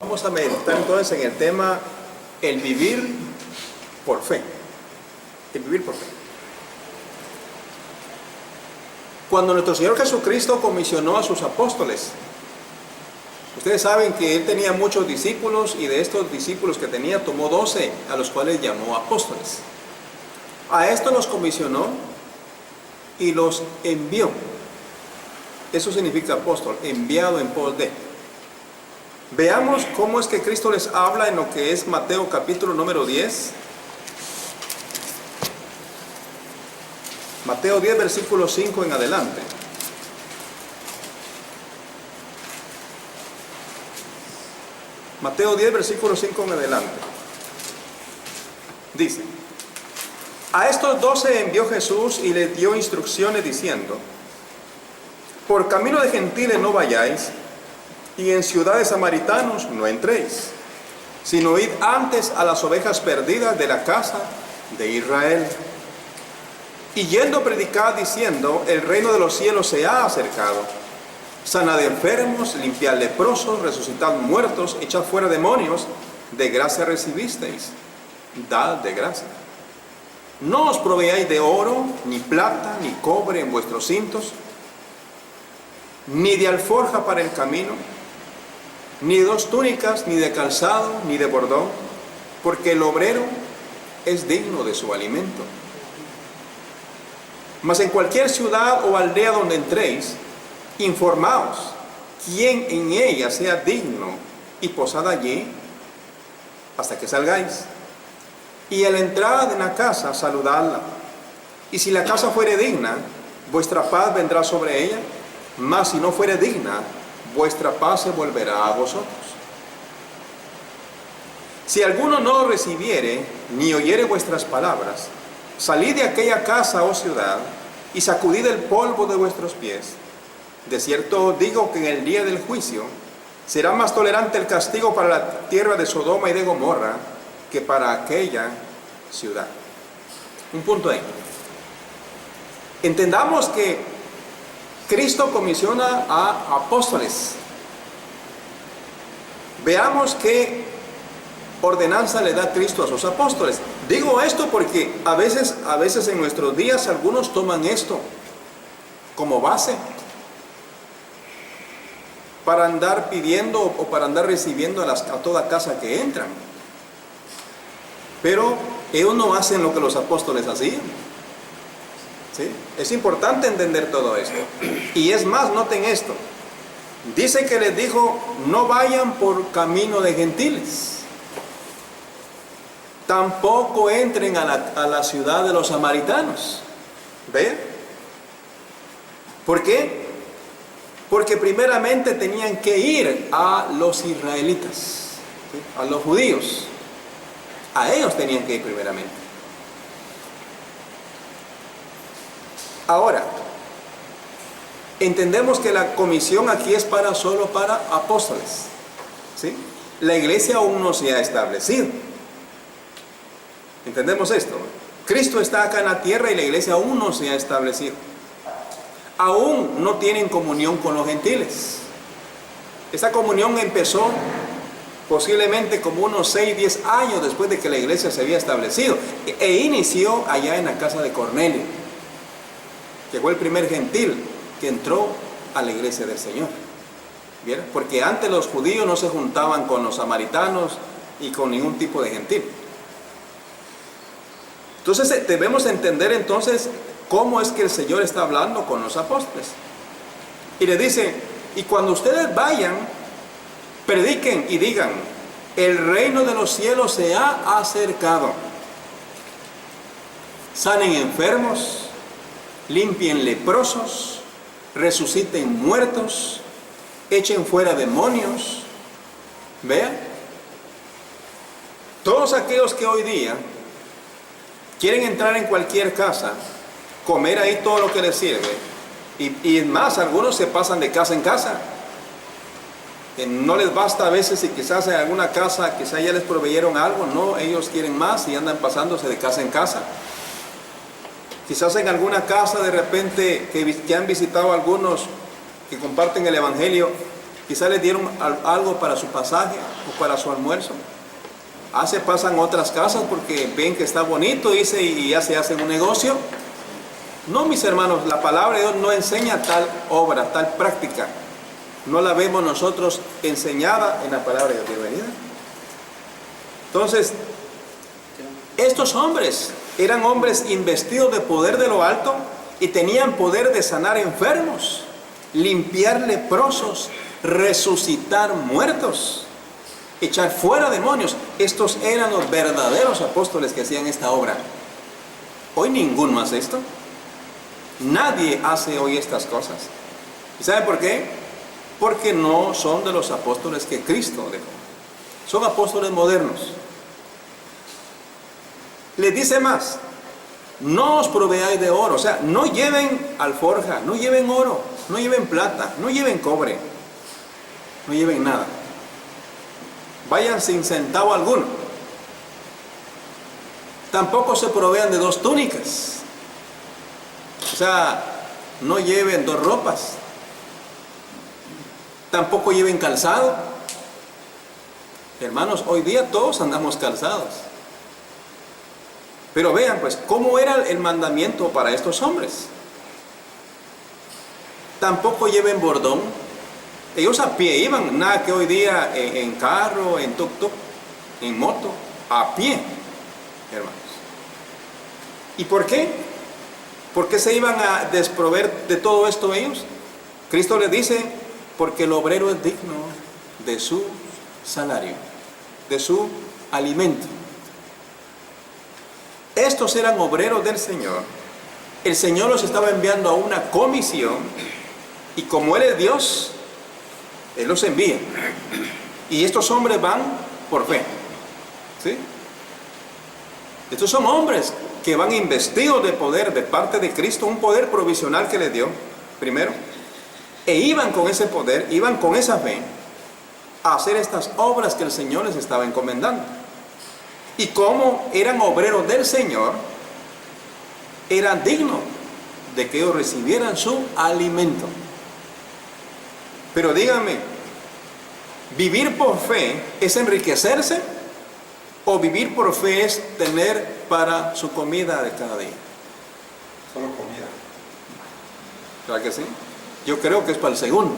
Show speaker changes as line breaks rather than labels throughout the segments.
Vamos a meditar entonces en el tema el vivir por fe. El vivir por fe. Cuando nuestro Señor Jesucristo comisionó a sus apóstoles, ustedes saben que Él tenía muchos discípulos y de estos discípulos que tenía tomó 12 a los cuales llamó apóstoles. A estos los comisionó y los envió. Eso significa apóstol, enviado en pos de. Veamos cómo es que Cristo les habla en lo que es Mateo capítulo número 10. Mateo 10, versículo 5 en adelante. Mateo 10, versículo 5 en adelante. Dice: a estos 12 envió Jesús y les dio instrucciones diciendo: por camino de gentiles no vayáis, y en ciudades samaritanos no entréis, sino id antes a las ovejas perdidas de la casa de Israel. Y yendo predicad diciendo: el reino de los cielos se ha acercado. Sanad enfermos, limpiad leprosos, resucitad muertos, echad fuera demonios. De gracia recibisteis, dad de gracia. No os proveáis de oro, ni plata, ni cobre en vuestros cintos, ni de alforja para el camino, ni de 2 túnicas, ni de calzado, ni de bordón, porque el obrero es digno de su alimento. Mas en cualquier ciudad o aldea donde entréis, informaos quién en ella sea digno, y posad allí hasta que salgáis. Y a la entrada de la casa saludadla. Y si la casa fuere digna, vuestra paz vendrá sobre ella. Mas si no fuere digna, vuestra paz se volverá a vosotros. Si alguno no os recibiere, ni oyere vuestras palabras, salid de aquella casa o ciudad, y sacudid el polvo de vuestros pies. De cierto os digo que en el día del juicio será más tolerante el castigo para la tierra de Sodoma y de Gomorra que para aquella ciudad. Un punto ahí. Entendamos que Cristo comisiona a apóstoles. Veamos qué ordenanza le da Cristo a sus apóstoles. Digo esto porque a veces en nuestros días algunos toman esto como base para andar pidiendo o para andar recibiendo a toda casa que entran. Pero ellos no hacen lo que los apóstoles hacían. ¿Sí? Es importante entender todo esto. Y es más, noten esto. Dice que les dijo: no vayan por camino de gentiles. Tampoco entren a la ciudad de los samaritanos. ¿Ve? ¿Por qué? Porque primeramente tenían que ir a los israelitas, ¿sí? A los judíos. A ellos tenían que ir primeramente. Ahora, entendemos que la comisión aquí es solo para apóstoles, ¿sí? La iglesia aún no se ha establecido. ¿Entendemos esto? Cristo está acá en la tierra y la iglesia aún no se ha establecido. Aún no tienen comunión con los gentiles. Esa comunión empezó posiblemente como unos 6, 10 años después de que la iglesia se había establecido. E inició allá en la casa de Cornelio, que fue el primer gentil que entró a la iglesia del Señor. ¿Vieron? Porque antes los judíos no se juntaban con los samaritanos y con ningún tipo de gentil. Entonces debemos entender entonces cómo es que el Señor está hablando con los apóstoles. Y le dice: y cuando ustedes vayan, prediquen y digan: el reino de los cielos se ha acercado. Sanen enfermos, limpien leprosos, resuciten muertos, echen fuera demonios. Vean, todos aquellos que hoy día quieren entrar en cualquier casa, comer ahí todo lo que les sirve, y más, algunos se pasan de casa en casa. No les basta a veces, y quizás en alguna casa quizás ya les proveyeron algo, no, ellos quieren más y andan pasándose de casa en casa. Quizás en alguna casa de repente que han visitado algunos que comparten el evangelio, Quizá les dieron algo para su pasaje o para su almuerzo. Se pasan a otras casas porque ven que está bonito, dice, y ya se hacen un negocio. No, mis hermanos, la palabra de Dios no enseña tal obra, tal práctica. No la vemos nosotros enseñada en la palabra de Dios. Bienvenida. Entonces, estos hombres eran hombres investidos de poder de lo alto y tenían poder de sanar enfermos, limpiar leprosos, resucitar muertos, echar fuera demonios. Estos eran los verdaderos apóstoles que hacían esta obra. Hoy ninguno hace esto. Nadie hace hoy estas cosas. ¿Y sabe por qué? Porque no son de los apóstoles que Cristo dejó. Son apóstoles modernos. Les dice más: no os proveáis de oro. O sea, no lleven alforja, no lleven oro, no lleven plata, no lleven cobre, no lleven nada. Vayan sin centavo alguno. Tampoco se provean de 2 túnicas. O sea, no lleven 2 ropas. Tampoco lleven calzado. Hermanos, hoy día todos andamos calzados. Pero vean pues cómo era el mandamiento para estos hombres. Tampoco lleven bordón. Ellos a pie iban, nada que hoy día en carro, en tuk-tuk, en moto, a pie, hermanos. ¿Y por qué? ¿Por qué se iban a desprover de todo esto ellos? Cristo les dice: porque el obrero es digno de su salario, de su alimento. Estos eran obreros del Señor. El Señor los estaba enviando a una comisión, y como Él es Dios, Él los envía. Y estos hombres van por fe. ¿Sí? Estos son hombres que van investidos de poder de parte de Cristo, un poder provisional que les dio, primero. E iban con ese poder, iban con esa fe a hacer estas obras que el Señor les estaba encomendando. Y como eran obreros del Señor, eran dignos de que ellos recibieran su alimento. Pero díganme, ¿vivir por fe es enriquecerse? ¿O vivir por fe es tener para su comida de cada día?
Solo comida.
¿Verdad que sí? Yo creo que es para el segundo.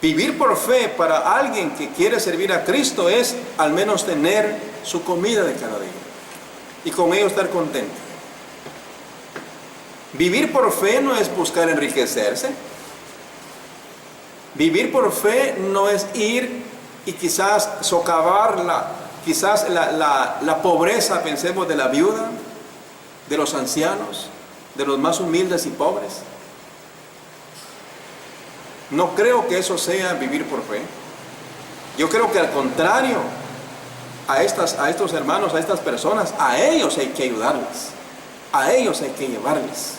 Vivir por fe para alguien que quiere servir a Cristo es al menos tener su comida de cada día y con ello estar contento. Vivir por fe no es buscar enriquecerse. Vivir por fe no es ir y quizás socavar la pobreza, pensemos, de la viuda, de los ancianos, de los más humildes y pobres. No creo que eso sea vivir por fe. Yo creo que al contrario, a estos hermanos, a estas personas, a ellos hay que ayudarles, a ellos hay que llevarles.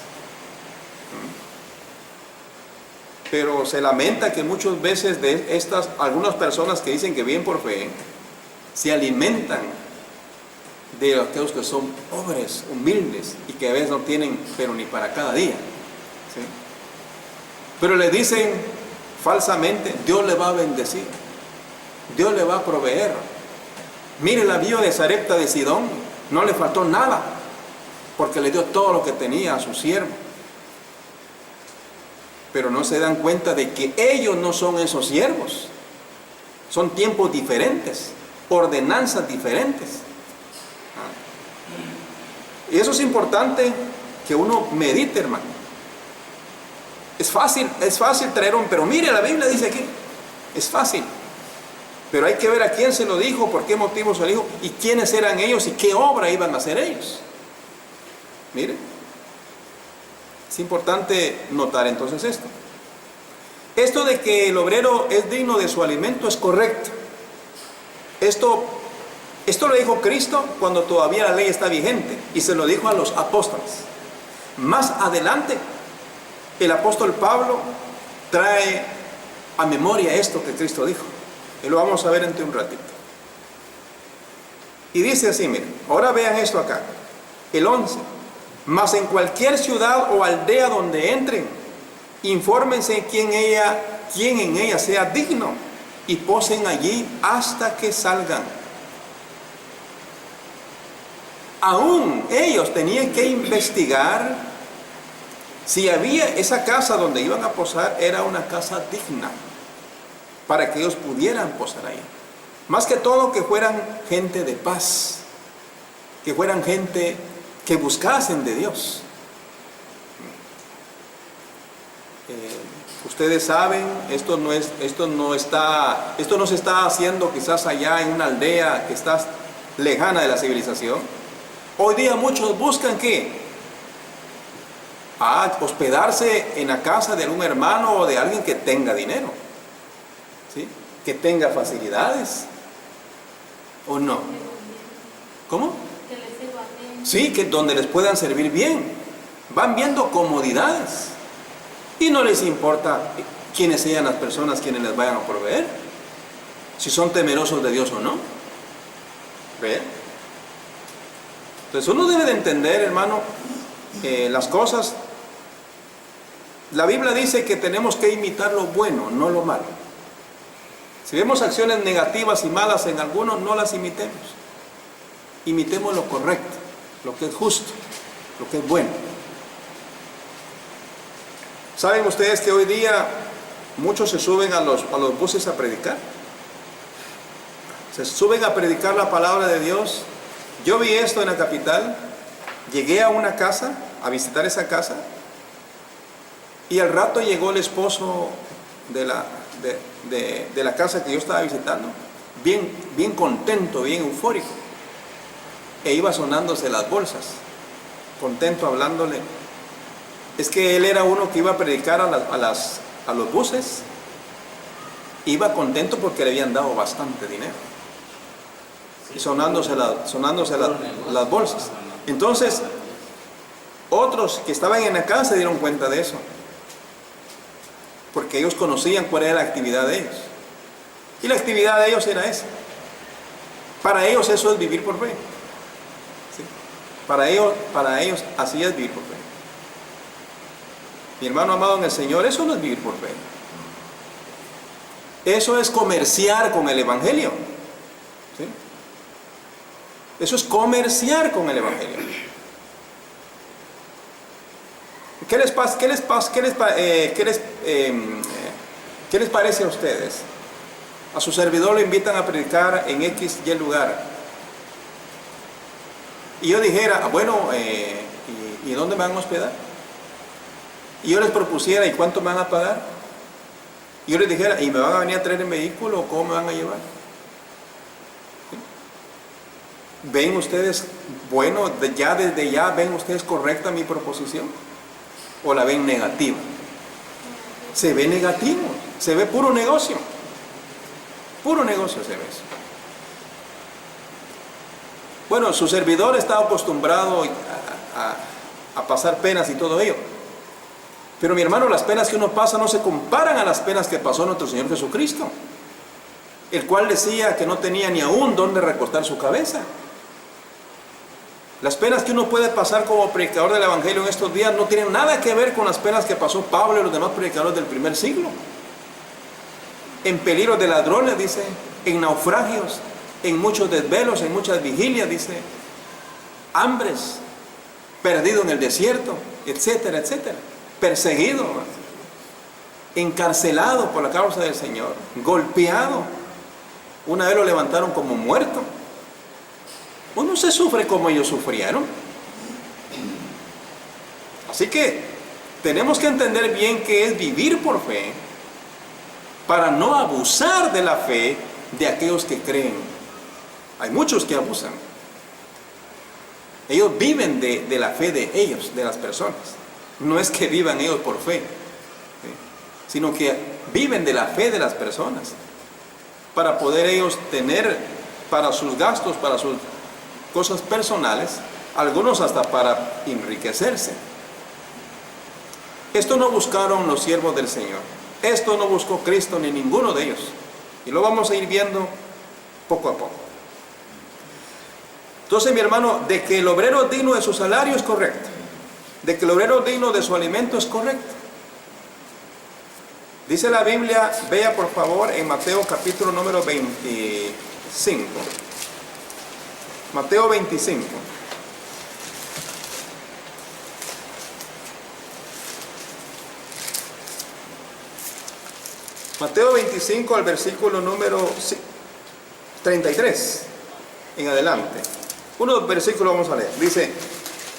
Pero se lamenta que muchas veces de algunas personas que dicen que viven por fe, se alimentan de aquellos que son pobres, humildes, y que a veces no tienen, pero ni para cada día. ¿Sí? Pero le dicen falsamente: Dios le va a bendecir, Dios le va a proveer. Mire la viuda de Sarepta de Sidón, no le faltó nada, porque le dio todo lo que tenía a su siervo. Pero no se dan cuenta de que ellos no son esos siervos. Son tiempos diferentes, ordenanzas diferentes. Y eso es importante que uno medite, hermano. Es fácil traer pero mire, la Biblia dice aquí, es fácil. Pero hay que ver a quién se lo dijo, por qué motivo se lo dijo, y quiénes eran ellos y qué obra iban a hacer ellos. Mire. Es importante notar entonces esto. Esto de que el obrero es digno de su alimento es correcto. Esto lo dijo Cristo cuando todavía la ley está vigente, y se lo dijo a los apóstoles. Más adelante, el apóstol Pablo trae a memoria esto que Cristo dijo. Y lo vamos a ver entre un ratito. Y dice así, miren, ahora vean esto acá. El 11. Mas en cualquier ciudad o aldea donde entren, infórmense quien en ella sea digno, y posen allí hasta que salgan. Aún ellos tenían que investigar si había esa casa donde iban a posar, era una casa digna, para que ellos pudieran posar ahí. Más que todo que fueran gente de paz, que fueran gente que buscasen de Dios. Ustedes saben, esto no se está haciendo quizás allá en una aldea que está lejana de la civilización. Hoy día muchos buscan ¿qué? Hospedarse en la casa de algún hermano o de alguien que tenga dinero, ¿sí? Que tenga facilidades, ¿o no? ¿Cómo?
Que les sirva bien.
Sí, que donde les puedan servir bien. Van viendo comodidades y no les importa quiénes sean las personas quienes les vayan a proveer, si son temerosos de Dios o no. ¿Ve? Entonces uno debe de entender, hermano, las cosas. La Biblia dice que tenemos que imitar lo bueno, no lo malo. Si vemos acciones negativas y malas en algunos, no las imitemos. Imitemos lo correcto, lo que es justo, lo que es bueno. ¿Saben ustedes que hoy día muchos se suben a los buses a predicar? Se suben a predicar la palabra de Dios. Yo vi esto en la capital. Llegué a una casa, a visitar esa casa, y al rato llegó el esposo de la casa que yo estaba visitando, bien contento, bien eufórico, e iba sonándose las bolsas, contento, hablándole. Es que él era uno que iba a predicar a los buses, iba contento porque le habían dado bastante dinero, y sonándose las bolsas. Entonces, otros que estaban en la casa se dieron cuenta de eso, porque ellos conocían cuál era la actividad de ellos. Y la actividad de ellos era esa. Para ellos eso es vivir por fe. ¿Sí? Para ellos así es vivir por fe. Mi hermano amado en el Señor, eso no es vivir por fe. Eso es comerciar con el Evangelio. ¿Sí? Eso es comerciar con el Evangelio. ¿Qué les parece a ustedes? A su servidor lo invitan a predicar en X y lugar. Y yo dijera, bueno, ¿y dónde me van a hospedar? Y yo les propusiera, ¿y cuánto me van a pagar? Y yo les dijera, ¿y me van a venir a traer en vehículo o cómo me van a llevar? ¿Ven ustedes, bueno, desde ya ven ustedes correcta mi proposición? ¿O la ven negativa? Se ve negativo, se ve puro negocio. Puro negocio se ve eso. Bueno, su servidor estaba acostumbrado a pasar penas y todo ello. Pero mi hermano, las penas que uno pasa no se comparan a las penas que pasó nuestro Señor Jesucristo, el cual decía que no tenía ni aún dónde recostar su cabeza. Las penas que uno puede pasar como predicador del Evangelio en estos días no tienen nada que ver con las penas que pasó Pablo y los demás predicadores del primer siglo. En peligro de ladrones, dice, en naufragios, en muchos desvelos, en muchas vigilias, dice, hambres, perdido en el desierto, etcétera, etcétera. Perseguido, encarcelado por la causa del Señor, golpeado. Una vez lo levantaron como muerto. Uno se sufre como ellos sufrieron. Así que tenemos que entender bien qué es vivir por fe, para no abusar de la fe de aquellos que creen. Hay muchos que abusan. Ellos viven de la fe de ellos, de las personas. No es que vivan ellos por fe, ¿sí? Sino que viven de la fe de las personas, para poder ellos tener para sus gastos, para sus cosas personales, algunos hasta para enriquecerse. Esto no buscaron los siervos del Señor. Esto no buscó Cristo ni ninguno de ellos. Y lo vamos a ir viendo poco a poco. Entonces, mi hermano, de que el obrero es digno de su salario es correcto. De que el obrero es digno de su alimento es correcto. Dice la Biblia, vea por favor en Mateo capítulo número 25. Mateo 25. Mateo 25 al versículo número 33 en adelante. Unos versículos vamos a leer. Dice,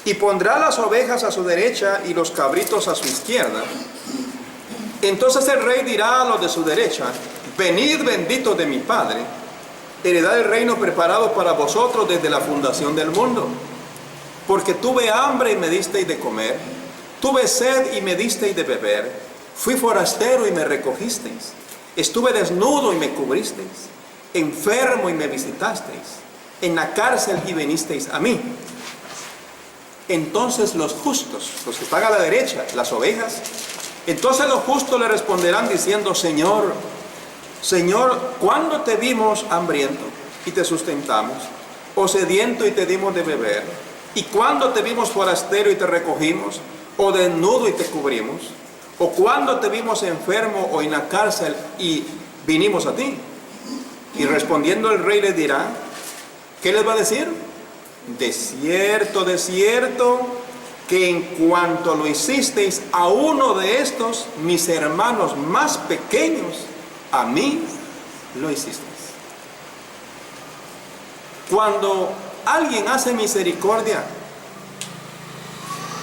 y pondrá las ovejas a su derecha y los cabritos a su izquierda. Entonces el rey dirá a los de su derecha, venid benditos de mi Padre, heredad el reino preparado para vosotros desde la fundación del mundo. Porque tuve hambre y me disteis de comer, tuve sed y me disteis de beber, fui forastero y me recogisteis, estuve desnudo y me cubristeis, enfermo y me visitasteis, en la cárcel y vinisteis a mí. Entonces los justos, los que están a la derecha, las ovejas, entonces los justos le responderán diciendo, Señor, Señor, ¿cuándo te vimos hambriento y te sustentamos? ¿O sediento y te dimos de beber? ¿Y cuándo te vimos forastero y te recogimos? ¿O desnudo y te cubrimos? ¿O cuándo te vimos enfermo o en la cárcel y vinimos a ti? Y respondiendo el rey les dirá, ¿qué les va a decir? De cierto, que en cuanto lo hicisteis a uno de estos, mis hermanos más pequeños, a mí lo hicisteis. Cuando alguien hace misericordia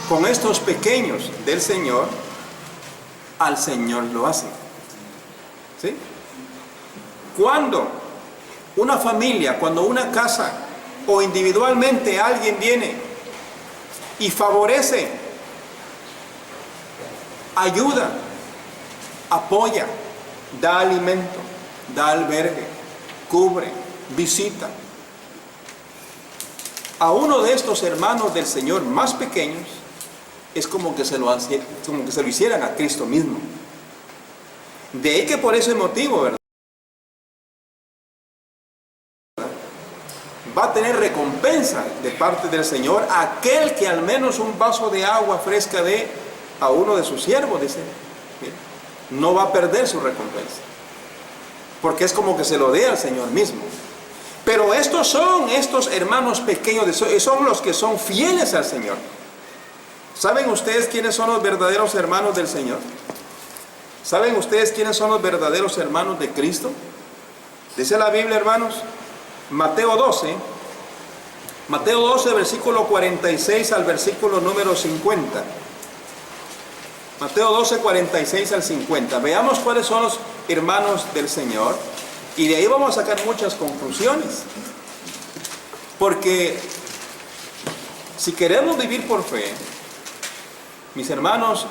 con estos pequeños del Señor, al Señor lo hace. ¿Sí? Cuando una familia, cuando una casa o individualmente alguien viene y favorece, ayuda, apoya, da alimento, da albergue, cubre, visita a uno de estos hermanos del Señor más pequeños, es como que se lo hicieran a Cristo mismo. De ahí que por ese motivo, ¿verdad?, va a tener recompensa de parte del Señor aquel que al menos un vaso de agua fresca dé a uno de sus siervos, dice. No va a perder su recompensa, porque es como que se lo dé al Señor mismo. Pero estos hermanos pequeños, son los que son fieles al Señor. ¿Saben ustedes quiénes son los verdaderos hermanos del Señor? ¿Saben ustedes quiénes son los verdaderos hermanos de Cristo? Dice la Biblia, hermanos, Mateo 12, versículo 46 al versículo número 50. Mateo 12, 46 al 50. Veamos cuáles son los hermanos del Señor y de ahí vamos a sacar muchas conclusiones. Porque si queremos vivir por fe, mis hermanos,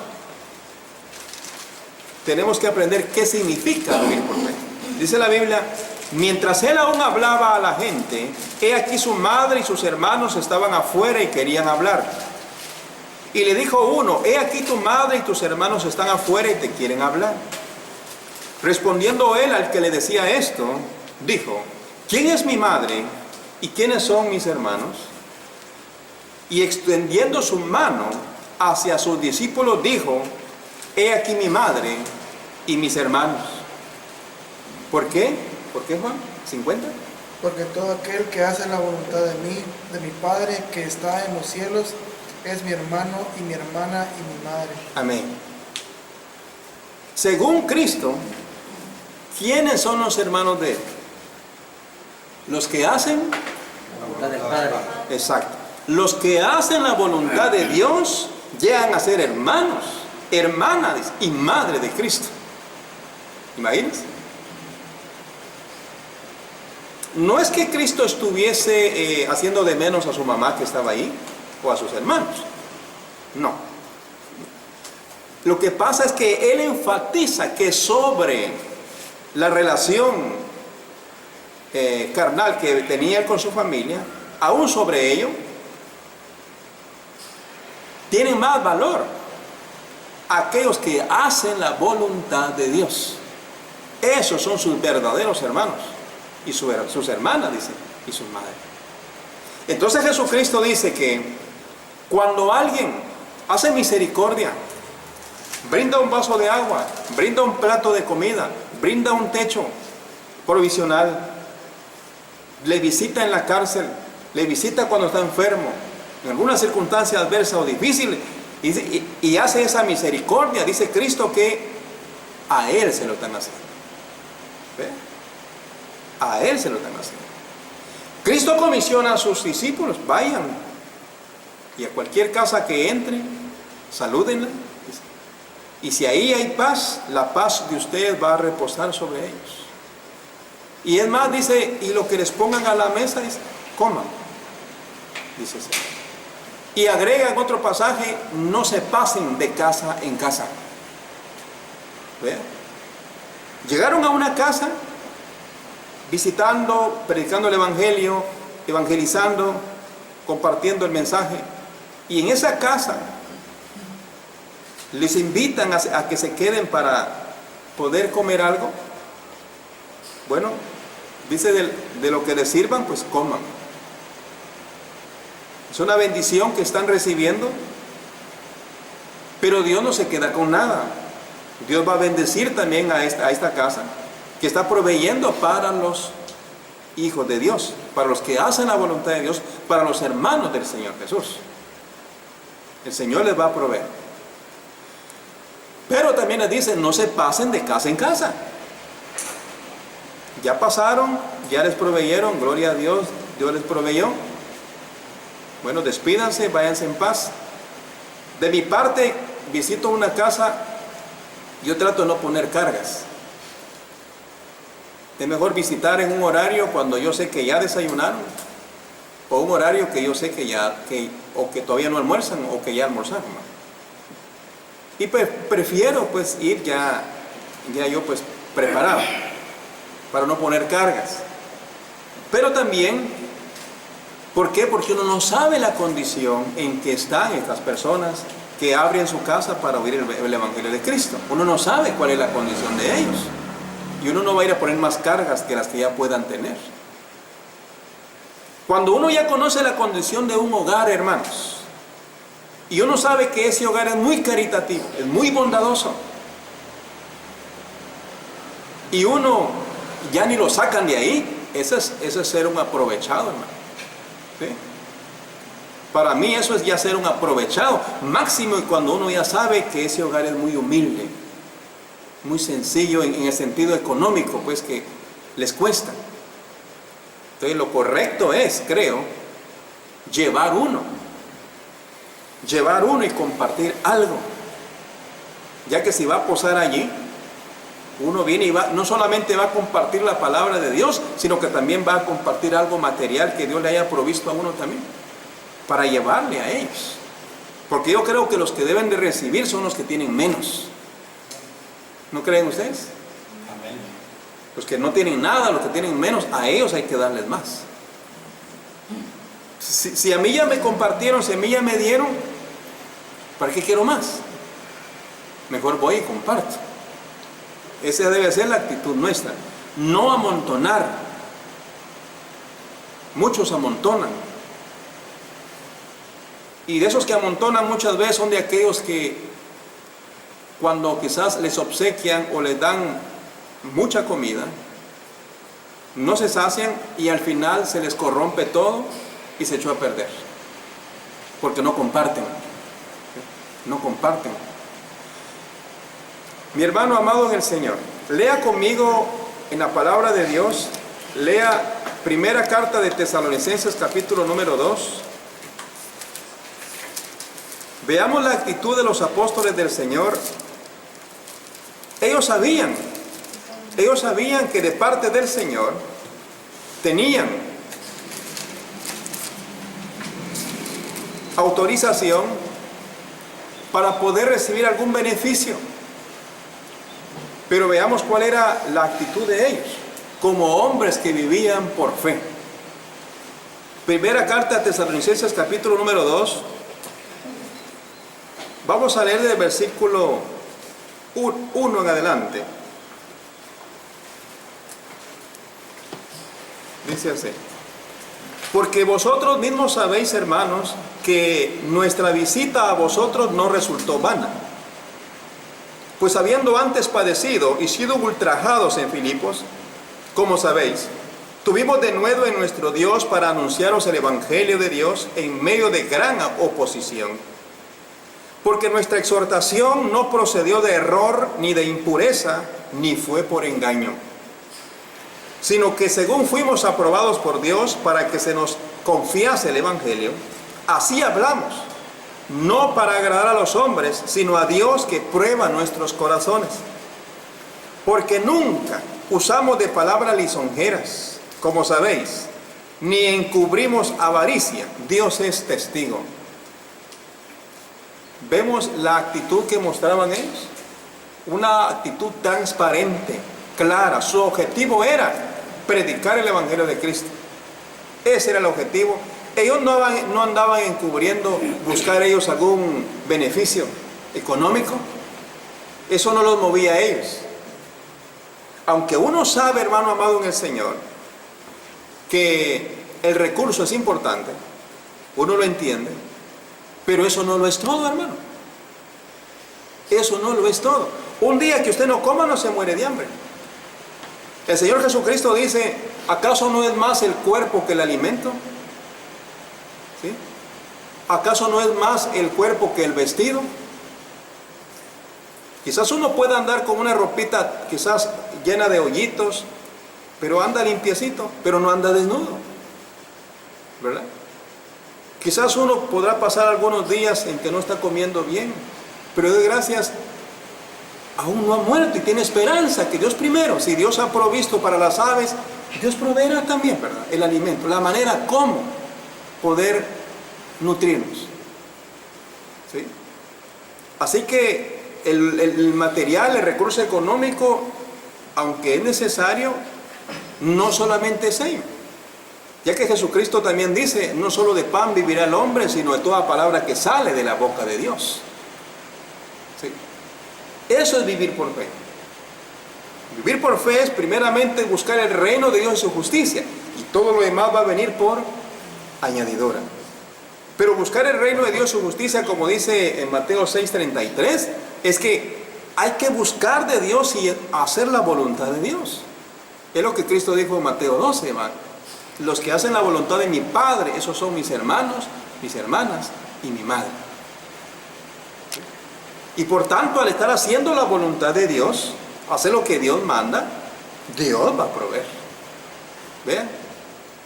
tenemos que aprender qué significa vivir por fe. Dice la Biblia, mientras él aún hablaba a la gente, he aquí su madre y sus hermanos estaban afuera y querían hablar. Y le dijo uno, he aquí tu madre y tus hermanos están afuera y te quieren hablar. Respondiendo él al que le decía esto, dijo, ¿quién es mi madre y quiénes son mis hermanos? Y extendiendo su mano hacia sus discípulos dijo, he aquí mi madre y mis hermanos. ¿Por qué? ¿Por qué, Juan? ¿50?
Porque todo aquel que hace la voluntad de mi Padre que está en los cielos, es mi hermano y mi hermana y mi madre.
Amén. Según Cristo, ¿quiénes son los hermanos de él? Los que hacen
la voluntad del Padre.
Exacto. Los que hacen la voluntad de Dios llegan a ser hermanos, hermanas y madre de Cristo. ¿Imagínense? No es que Cristo estuviese haciendo de menos a su mamá que estaba ahí o a sus hermanos. No. Lo que pasa es que él enfatiza que sobre la relación carnal que tenía con su familia, aún sobre ello, tienen más valor aquellos que hacen la voluntad de Dios. Esos son sus verdaderos hermanos y sus hermanas, dice, y sus madres. Entonces Jesucristo dice que cuando alguien hace misericordia brinda un vaso de agua, brinda un plato de comida, brinda un techo provisional, le visita en la cárcel, le visita cuando está enfermo, en alguna circunstancia adversa o difícil, y hace esa misericordia. Dice Cristo que a Él se lo están haciendo. ¿Ve? A Él se lo están haciendo. Cristo comisiona a sus discípulos: vayan y a cualquier casa que entren, salúdenla. Y si ahí hay paz, la paz de ustedes va a reposar sobre ellos. Y es más, dice, y lo que les pongan a la mesa, dice, coman. Dice el Señor. Y agrega en otro pasaje: no se pasen de casa en casa. ¿Ve? Llegaron a una casa, visitando, predicando el Evangelio, evangelizando, compartiendo el mensaje. Y en esa casa les invitan a que se queden para poder comer algo. Bueno, dice de lo que les sirvan, pues coman. Es una bendición que están recibiendo, pero Dios no se queda con nada. Dios va a bendecir también a esta casa, que está proveyendo para los hijos de Dios, para los que hacen la voluntad de Dios, para los hermanos del Señor Jesús. El Señor les va a proveer. Pero también les dice: no se pasen de casa en casa. Ya pasaron, ya les proveyeron, gloria a Dios, Dios les proveyó. Bueno, despídanse, váyanse en paz. De mi parte, visito una casa, yo trato de no poner cargas. Es mejor visitar en un horario cuando yo sé que ya desayunaron, o un horario que yo sé o que todavía no almuerzan, o que ya almorzaron. Y pues prefiero pues ir ya yo pues preparado, para no poner cargas. Pero también, ¿por qué? Porque uno no sabe la condición en que están estas personas que abren su casa para oír el Evangelio de Cristo. Uno no sabe cuál es la condición de ellos. Y uno no va a ir a poner más cargas que las que ya puedan tener. Cuando uno ya conoce la condición de un hogar, hermanos, y uno sabe que ese hogar es muy caritativo, es muy bondadoso, y uno ya ni lo sacan de ahí, eso es ser un aprovechado, hermano. ¿Sí? Para mí eso es ya ser un aprovechado, máximo cuando uno ya sabe que ese hogar es muy humilde, muy sencillo en el sentido económico, pues que les cuesta. Entonces lo correcto es, creo, llevar uno y compartir algo, ya que si va a posar allí, uno viene y no solamente va a compartir la palabra de Dios, sino que también va a compartir algo material que Dios le haya provisto a uno también, para llevarle a ellos. Porque yo creo que los que deben de recibir son los que tienen menos. ¿No creen ustedes?
Amén.
Los que no tienen nada, los que tienen menos, a ellos hay que darles más. Si a mí ya me compartieron, si a mí ya me dieron, ¿para qué quiero más? Mejor voy y comparto. Esa debe ser la actitud nuestra. No amontonar. Muchos amontonan. Y de esos que amontonan muchas veces son de aquellos que cuando quizás les obsequian o les dan mucha comida, no se sacian y al final se les corrompe todo y se echó a perder. Porque no comparten. No comparten. Mi hermano amado en el Señor, lea conmigo en la palabra de Dios, lea primera carta de Tesalonicenses capítulo número 2. Veamos la actitud de los apóstoles del Señor. Ellos sabían que de parte del Señor tenían autorización para poder recibir algún beneficio. Pero veamos cuál era la actitud de ellos, como hombres que vivían por fe. Primera carta de Tesalonicenses capítulo número 2. Vamos a leer del versículo 1 en adelante. Dice así: porque vosotros mismos sabéis, hermanos, que nuestra visita a vosotros no resultó vana. Pues habiendo antes padecido y sido ultrajados en Filipos, como sabéis, tuvimos denuedo en nuestro Dios para anunciaros el Evangelio de Dios en medio de gran oposición. Porque nuestra exhortación no procedió de error, ni de impureza, ni fue por engaño, sino que según fuimos aprobados por Dios para que se nos confiase el Evangelio, así hablamos, no para agradar a los hombres, sino a Dios que prueba nuestros corazones. Porque nunca usamos de palabras lisonjeras, como sabéis, ni encubrimos avaricia. Dios es testigo. ¿Vemos la actitud que mostraban ellos? Una actitud transparente, clara. Su objetivo era predicar el Evangelio de Cristo. Ese era el objetivo. Ellos no andaban encubriendo, buscar ellos algún beneficio económico. Eso no los movía a ellos. Aunque uno sabe, hermano amado en el Señor, que el recurso es importante, uno lo entiende, pero eso no lo es todo, hermano. Eso no lo es todo. Un día que usted no coma, no se muere de hambre. El Señor Jesucristo dice, ¿acaso no es más el cuerpo que el alimento? ¿Sí? ¿Acaso no es más el cuerpo que el vestido? Quizás uno pueda andar con una ropita quizás llena de hoyitos, pero anda limpiecito, pero no anda desnudo, ¿verdad? Quizás uno podrá pasar algunos días en que no está comiendo bien, pero de gracias, aún no ha muerto y tiene esperanza que Dios primero, si Dios ha provisto para las aves, Dios proveerá también, ¿verdad?, el alimento, la manera como poder nutrirnos. ¿Sí? Así que el material, el recurso económico, aunque es necesario, no solamente es ello. Ya que Jesucristo también dice, no solo de pan vivirá el hombre, sino de toda palabra que sale de la boca de Dios. ¿Sí? Eso es vivir por fe. Vivir por fe es primeramente buscar el reino de Dios y su justicia, y todo lo demás va a venir por añadidura. Pero buscar el reino de Dios y su justicia, como dice en Mateo 6:33, es que hay que buscar de Dios y hacer la voluntad de Dios. Es lo que Cristo dijo en Mateo 12, hermano. Los que hacen la voluntad de mi Padre, esos son mis hermanos, mis hermanas y mi madre. Y por tanto, al estar haciendo la voluntad de Dios, hacer lo que Dios manda, Dios va a proveer. ¿Vean?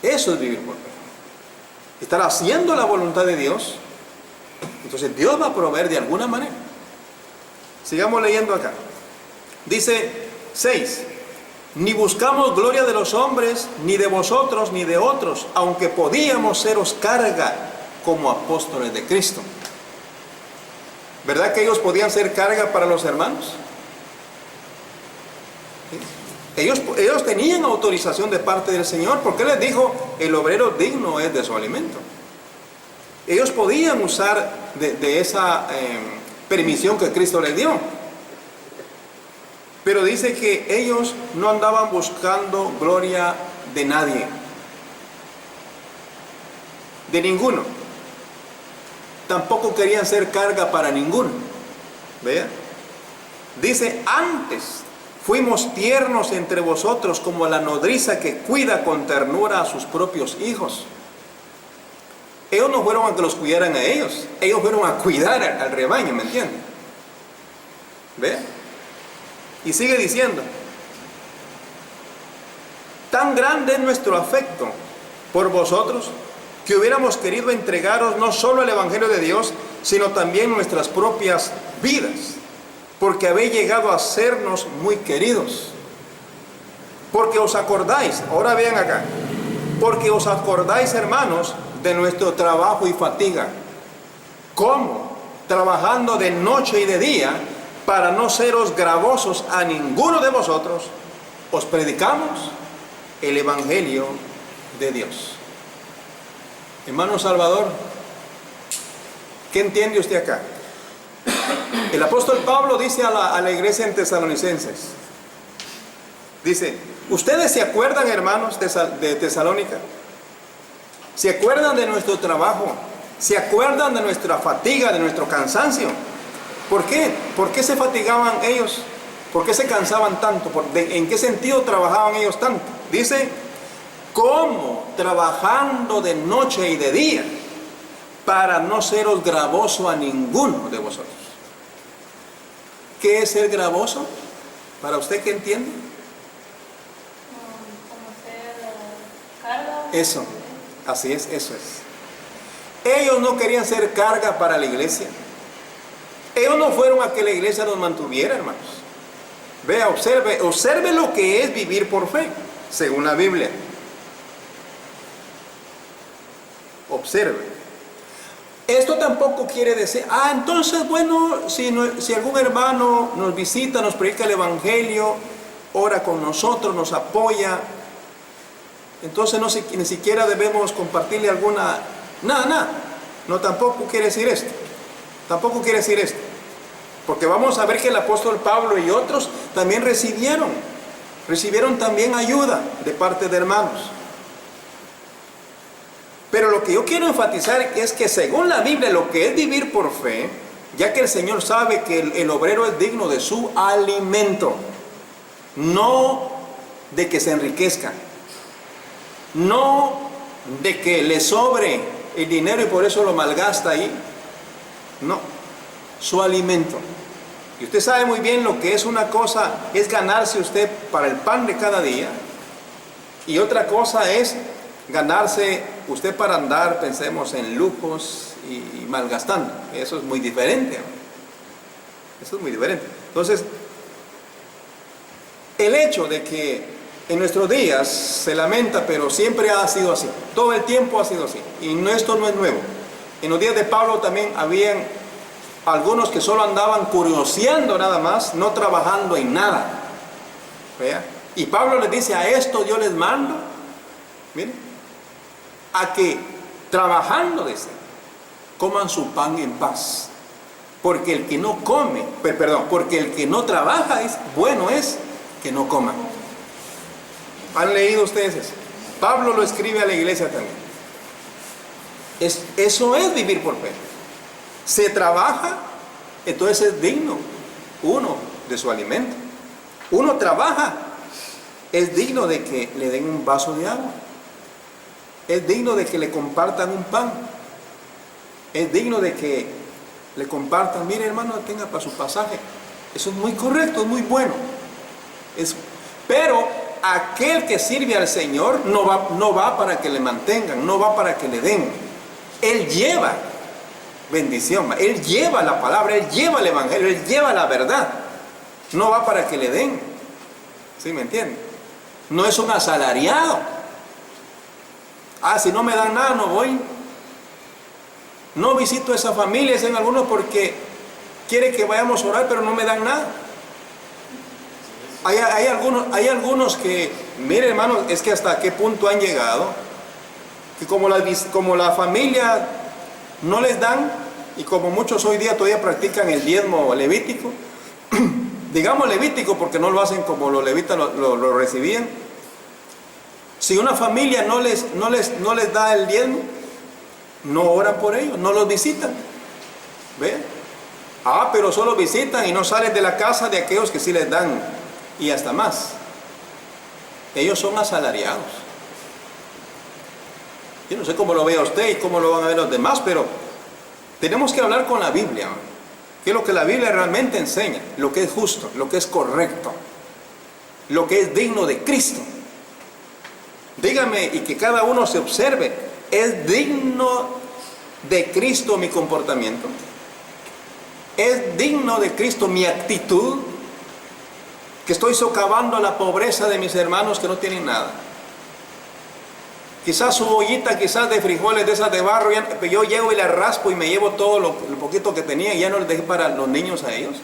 Eso es vivir por fe. Estar haciendo la voluntad de Dios, entonces Dios va a proveer de alguna manera. Sigamos leyendo acá. Dice 6. Ni buscamos gloria de los hombres, ni de vosotros, ni de otros, aunque podíamos seros carga como apóstoles de Cristo. ¿Verdad que ellos podían ser carga para los hermanos? ¿Sí? Ellos tenían autorización de parte del Señor, porque les dijo, el obrero digno es de su alimento. Ellos podían usar de esa permisión que Cristo les dio. Pero dice que ellos no andaban buscando gloria de nadie, de ninguno. Tampoco querían ser carga para ninguno. ¿Vean? Dice, antes fuimos tiernos entre vosotros como la nodriza que cuida con ternura a sus propios hijos. Ellos no fueron a que los cuidaran a ellos, ellos fueron a cuidar al rebaño, ¿me entienden? ¿Vean? Y sigue diciendo, tan grande es nuestro afecto por vosotros, que hubiéramos querido entregaros no solo el Evangelio de Dios, sino también nuestras propias vidas, porque habéis llegado a sernos muy queridos. Porque os acordáis, ahora vean acá, porque os acordáis, hermanos, de nuestro trabajo y fatiga. ¿Cómo? Trabajando de noche y de día, para no seros gravosos a ninguno de vosotros, os predicamos el Evangelio de Dios. Hermano Salvador, ¿qué entiende usted acá? El apóstol Pablo dice a la iglesia en Tesalonicenses, dice, ¿ustedes se acuerdan, hermanos de Tesalónica? ¿Se acuerdan de nuestro trabajo? ¿Se acuerdan de nuestra fatiga, de nuestro cansancio? ¿Por qué? ¿Por qué se fatigaban ellos? ¿Por qué se cansaban tanto? ¿En qué sentido trabajaban ellos tanto? Dice, ¿cómo? Trabajando de noche y de día, para no seros gravoso a ninguno de vosotros. ¿Qué es ser gravoso? ¿Para usted qué entiende?
Como ser carga.
Eso, así es, eso es. Ellos no querían ser carga para la iglesia. Ellos no fueron a que la iglesia los mantuviera, hermanos. Vea, observe lo que es vivir por fe, según la Biblia. Observe. Esto tampoco quiere decir, entonces bueno, si algún hermano nos visita, nos predica el evangelio, ora con nosotros, nos apoya, entonces ni siquiera debemos compartirle alguna... Nada. No, tampoco quiere decir esto. Tampoco quiere decir esto. Porque vamos a ver que el apóstol Pablo y otros también recibieron también ayuda de parte de hermanos. Pero lo que yo quiero enfatizar es que según la Biblia, lo que es vivir por fe, ya que el Señor sabe que el obrero es digno de su alimento, no de que se enriquezca, no de que le sobre el dinero y por eso lo malgasta ahí, no, su alimento. Y usted sabe muy bien lo que es una cosa, es ganarse usted para el pan de cada día, y otra cosa es ganarse usted para andar, pensemos en lujos y malgastando. Eso es muy diferente. Eso es muy diferente. Entonces, el hecho de que en nuestros días se lamenta, pero siempre ha sido así. Todo el tiempo ha sido así. Y esto no es nuevo. En los días de Pablo también habían algunos que solo andaban curioseando nada más, no trabajando en nada. ¿Vea? Y Pablo les dice, a esto yo les mando, miren, a que trabajando, dice, coman su pan en paz. Porque el que no come, porque el que no trabaja, bueno es que no coma. ¿Han leído ustedes eso? Pablo lo escribe a la iglesia también. Eso es vivir por fe. Se trabaja, entonces es digno uno de su alimento. Uno trabaja, es digno de que le den un vaso de agua. Es digno de que le compartan un pan. Es digno de que le compartan, mire hermano, tenga para su pasaje. Eso es muy correcto, es muy bueno. Pero aquel que sirve al Señor no va para que le mantengan, no va para que le den. Él lleva bendición, Él lleva la palabra, Él lleva el evangelio, Él lleva la verdad. No va para que le den. ¿Sí me entienden? No es un asalariado. Si no me dan nada, no voy. No visito a esa familia, dicen algunos, porque quiere que vayamos a orar, pero no me dan nada. Hay algunos que, mire hermanos, es que hasta qué punto han llegado, que como la familia no les dan, y como muchos hoy día todavía practican el diezmo levítico, digamos levítico porque no lo hacen como los levitas lo recibían. Si una familia no les da el diezmo, no oran por ellos, no los visitan. ¿Ve? Pero solo visitan y no salen de la casa de aquellos que sí les dan, y hasta más. Ellos son asalariados. Yo no sé cómo lo vea usted y cómo lo van a ver los demás, pero tenemos que hablar con la Biblia, que es lo que la Biblia realmente enseña, lo que es justo, lo que es correcto, lo que es digno de Cristo. Dígame, y que cada uno se observe, ¿es digno de Cristo mi comportamiento? ¿Es digno de Cristo mi actitud? Que estoy socavando la pobreza de mis hermanos que no tienen nada. Quizás su ollita, quizás de frijoles, de esas de barro, yo llego y la raspo y me llevo todo lo poquito que tenía y ya no les dejé para los niños a ellos.